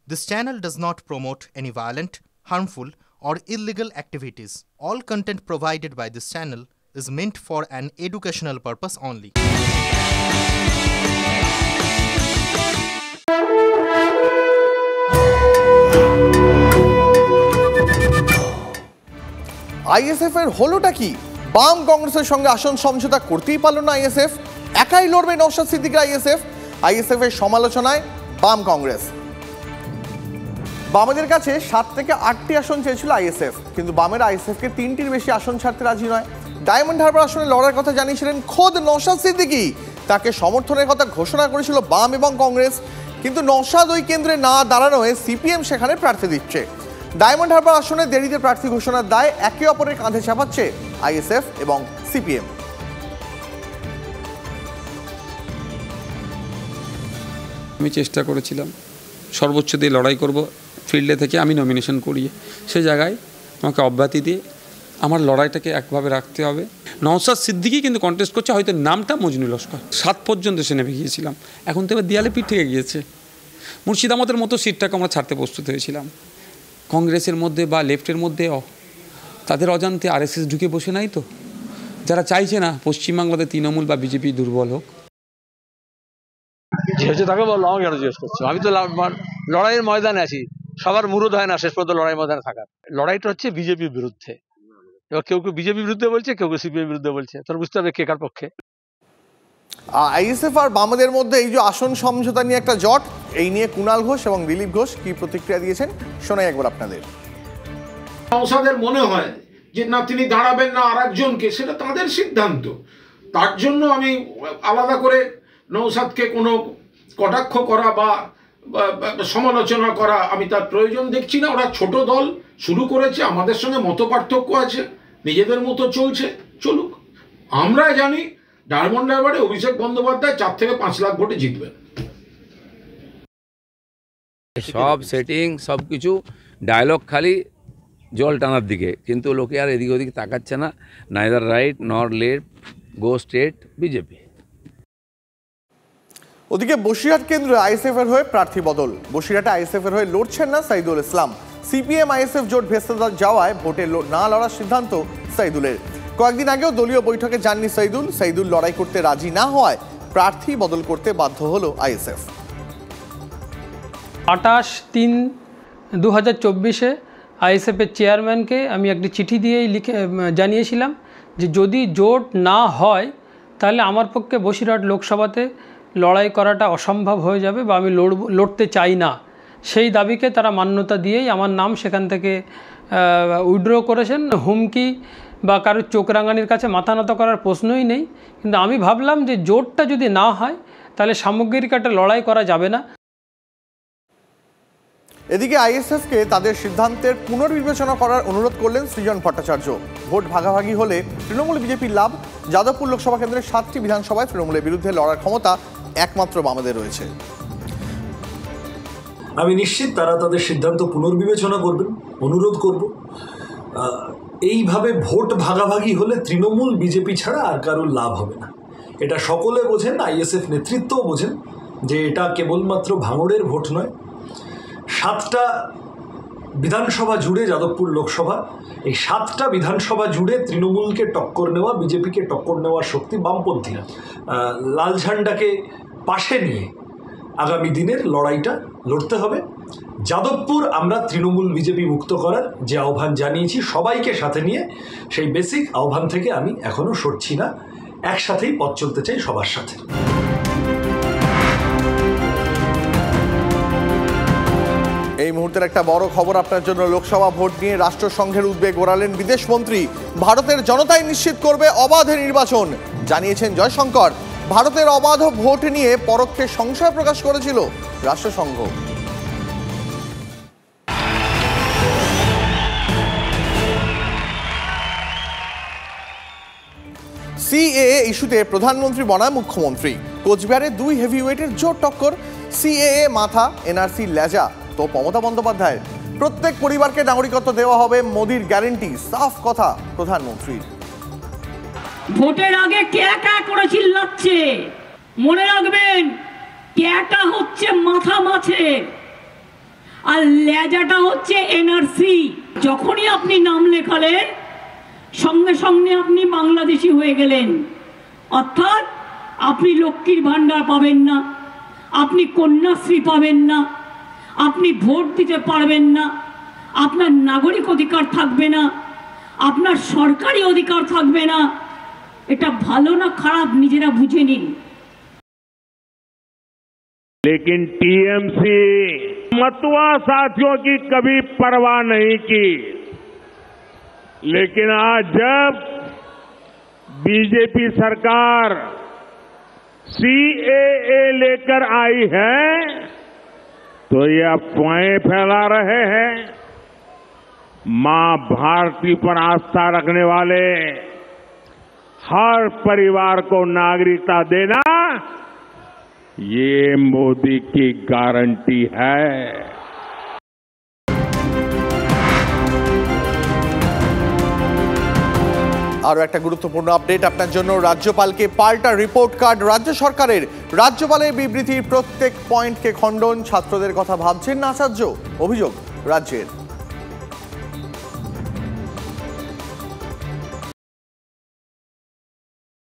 This channel does not promote any violent, harmful, or illegal activities. All content provided by this channel is meant for an educational purpose only. ISF এর হলোটা কি? বাম কংগ্রেসের সঙ্গে আসন সমঝোতা করতেই পারল না আইএসএফ। একাই লড়বে নওশাদ সিদ্দিকীর আইএসএফ এর সমালোচনায় বাম কংগ্রেস। বামেদের কাছে 7 থেকে 8টি আসন চেয়েছিল আইএসএফ, কিন্তু বামেরা আইএসএফকে 3টির বেশি আসন ছাড়তে রাজি নয়। ডায়মন্ড হারবার আসনে লড়ার কথা জানিয়েছিলেন খোদ নওশাদ সিদ্দিকী। তাকে সমর্থনের কথা ঘোষণা করেছিল বাম এবং কংগ্রেস, কিন্তু নওশাদ ওই কেন্দ্রে না দাঁড়ানোয় সিপিএম সেখানে প্রার্থী দিচ্ছে। ডায়মন্ড হারবার আসনে দেরিতে প্রার্থী ঘোষণার দায় একে অপরের কাঁধে চাপাচ্ছে আইএসএফ এবং সিপিএম। আমি চেষ্টা করেছিলাম সর্বোচ্চ দিয়ে লড়াই করব, ফিল্ডে থেকে আমি নমিনেশন করিয়ে সে জায়গায় আমাকে অব্যাহতি দিয়ে আমার লড়াইটাকে একভাবে রাখতে হবে। নওশাদ সিদ্দিকী কিন্তু কন্টেস্ট করছে, হয়তো নামটা মজনু লস্কর। 7 পর্যন্ত সে নেমে গিয়েছিলাম, এখন তো এবার দেয়ালে পিঠ থেকে গিয়েছে। মুর্শিদাবাদের মতো সিটটাকে আমরা ছাড়তে প্রস্তুত হয়েছিলাম। কংগ্রেসের মধ্যে বা লেফটের মধ্যে তাদের অজান্তে আরএসএস ঢুকে বসে নাই তো, যারা চাইছে না পশ্চিমবাংলাতে তৃণমূল বা বিজেপি দুর্বল হোক। যেহেতু তাকে বললো আমাকে কেন জিজ্ঞেস করছো? আমি তো লড়াইয়ের ময়দানে আছি, সবার মুরুদ হয় না শেষ পর্যন্ত লড়াই ময়দানে থাকার। লড়াইটা হচ্ছে বিজেপির বিরুদ্ধে। এবার কেউ কেউ বিজেপির বিরুদ্ধে বলছে, কেউ কেউ সিপিএম বিরুদ্ধে বলছে, তোর বুঝতে হবে কে কার পক্ষে। আইএসএফ আর বামেদের মধ্যে এই যে আসন সমঝোতা নিয়ে একটা জট, এই নিয়ে কুণাল ঘোষ এবং দিলীপ ঘোষ কি প্রতিক্রিয়া দিয়েছেন শোনাই একবার আপনাদের। নওশাদের মনে হয় যে না তিনি দাঁড়াবেন না আর একজনকে, সেটা তাদের সিদ্ধান্ত। তার জন্য আমি আলাদা করে নওশাদকে কোনো কটাক্ষ করা বা সমালোচনা করা আমি তার প্রয়োজন দেখছি না। ওরা ছোট দল শুরু করেছে, আমাদের সঙ্গে মত পার্থক্য আছে, নিজেদের মতো চলছে, চলুক। আমরা জানি ডায়মন্ড হারবারে অভিষেক বন্দ্যোপাধ্যায় 4 থেকে 5 লাখ ভোটে জিতবেন। সব সেটিং সব কিছু ডায়লগ খালি জল টানার দিকে, কিন্তু লোকে আর এদিক ওদিক তাকাচ্ছে না। নাইদার রাইট নর লেফট, গো স্ট্রেট বিজেপি। ওদিকে বসিরহাট কেন্দ্রে আইএসএফ এর হয়ে প্রার্থী বদল। বসিরহাটে আইএসএফ এর হয়ে লড়ছেন না সাইদুল ইসলাম। সিপিএম আইএসএফ জোট ভেস্তে যাওয়ায় ভোটে না লড়ার সিদ্ধান্ত সাইদুলের। কয়েকদিন আগেও দলীয় বৈঠকে যাননি সাইদুল লড়াই করতে রাজি না হওয়ায় প্রার্থী বদল করতে বাধ্য হলো আইএসএফ। 28/3/2024 আইএসএফের চেয়ারম্যানকে আমি একটি চিঠি দিয়েই জানিয়েছিলাম যে যদি জোট না হয় তাহলে আমার পক্ষে বসিরহাট লোকসভাতে লড়াই করাটা অসম্ভব হয়ে যাবে বা আমি লড়তে চাই না। সেই দাবিকে তারা মান্যতা দিয়েই আমার নাম সেখান থেকে উইথড্র করেছেন। হুমকি বা কারোর চোখ রাঙানির কাছে মাথা নত করার প্রশ্নই নেই, কিন্তু আমি ভাবলাম যে জোটটা যদি না হয় তাহলে সামগ্রিক একটা লড়াই করা যাবে না। এদিকে আইএসএফকে তাদের সিদ্ধান্তের পুনর্বিবেচনা করার অনুরোধ করলেন সৃজন ভট্টাচার্য। ভোট ভাগাভাগি হলে তৃণমূল বিজেপির লাভ। যাদবপুর লোকসভা কেন্দ্রের 7টি বিধানসভায় তৃণমূলের বিরুদ্ধে লড়ার ক্ষমতা একমাত্র বামেদের রয়েছে। আমি নিশ্চিত তারা তাদের সিদ্ধান্ত পুনর্বিবেচনা করবেন, অনুরোধ করব। এইভাবে ভোট ভাগাভাগি হলে তৃণমূল বিজেপি ছাড়া আর কারোর লাভ হবে না, এটা সকলে বোঝেন, আইএসএফ নেতৃত্বও বোঝেন যে এটা কেবলমাত্র ভাঙড়ের ভোট নয়। 7টা বিধানসভা জুড়ে যাদবপুর লোকসভা, এই 7টা বিধানসভা জুড়ে তৃণমূলকে টক্কর নেওয়া, বিজেপিকে টক্কর নেওয়ার শক্তি বামপন্থীরা। লাল ঝান্ডাকে পাশে নিয়ে আগামী দিনের লড়াইটা লড়তে হবে। যাদবপুর আমরা তৃণমূল বিজেপি মুক্ত করার যে আহ্বান জানিয়েছি সবাইকে সাথে নিয়ে, সেই বেসিক আহ্বান থেকে আমি এখনও সরছি না। একসাথেই পথ চলতে চাই সবার সাথে। এই মুহূর্তের একটা বড় খবর আপনার জন্য। লোকসভা ভোট নিয়ে রাষ্ট্রসংঘের উদ্বেগ ওড়ালেন বিদেশমন্ত্রী। ভারতের জনতাই নিশ্চিত করবে অবাধ নির্বাচন, জানিয়েছেন জয়শঙ্কর। ভারতের অবাধ ভোট নিয়ে পরোক্ষে সংশয় প্রকাশ করেছিল রাষ্ট্রসংঘ। সিএএ ইস্যুতে প্রধানমন্ত্রী বনায় মুখ্যমন্ত্রী। কোচবিহারে 2 হেভিওয়েটের জোর টক্কর। সিএএ মাথা, এনআরসি লেজা তো মমতা বন্দ্যোপাধ্যায়ের। প্রত্যেক পরিবারকে নাগরিকত্ব দেওয়া হবে, মোদির গ্যারেন্টি, সাফ কথা প্রধানমন্ত্রীর। ভোটের আগে ক্যাকা করে চিল্লাচ্ছে, মনে রাখবেন ক্যাকা হচ্ছে মাথা মাছে, আর লেজাটা হচ্ছে এনআরসি। যখনই আপনি নাম লেখালেন সঙ্গে সঙ্গে আপনি বাংলাদেশি হয়ে গেলেন, অর্থাৎ আপনি লক্ষ্মীর ভান্ডার পাবেন না, আপনি কন্যাশ্রী পাবেন না, আপনি ভোট দিতে পারবেন না, আপনার নাগরিক অধিকার থাকবে না, আপনার সরকারি অধিকার থাকবে না। এটা ভালো না খারাপ নিজেরা বুঝে নিন। लेकिन टीएमसी मतुआ साथियों की कभी परवाह नहीं की, लेकिन आज जब बीजेपी सरकार सीएए लेकर आई है तो ये अफवाहें फैला रहे हैं। मां भारती पर आस्था रखने वाले हर परिवार को नागरिकता देना ये मोदी की गारंटी है। আরও একটা গুরুত্বপূর্ণ আপডেট আপনার জন্য। রাজ্যপালকে পাল্টা রিপোর্ট কার্ড রাজ্য সরকারের। রাজ্যপালের বিবৃতির প্রত্যেক পয়েন্টকে খণ্ডন, ছাত্রদের কথা ভাবছেন না আচার্য, অভিযোগ রাজ্যের।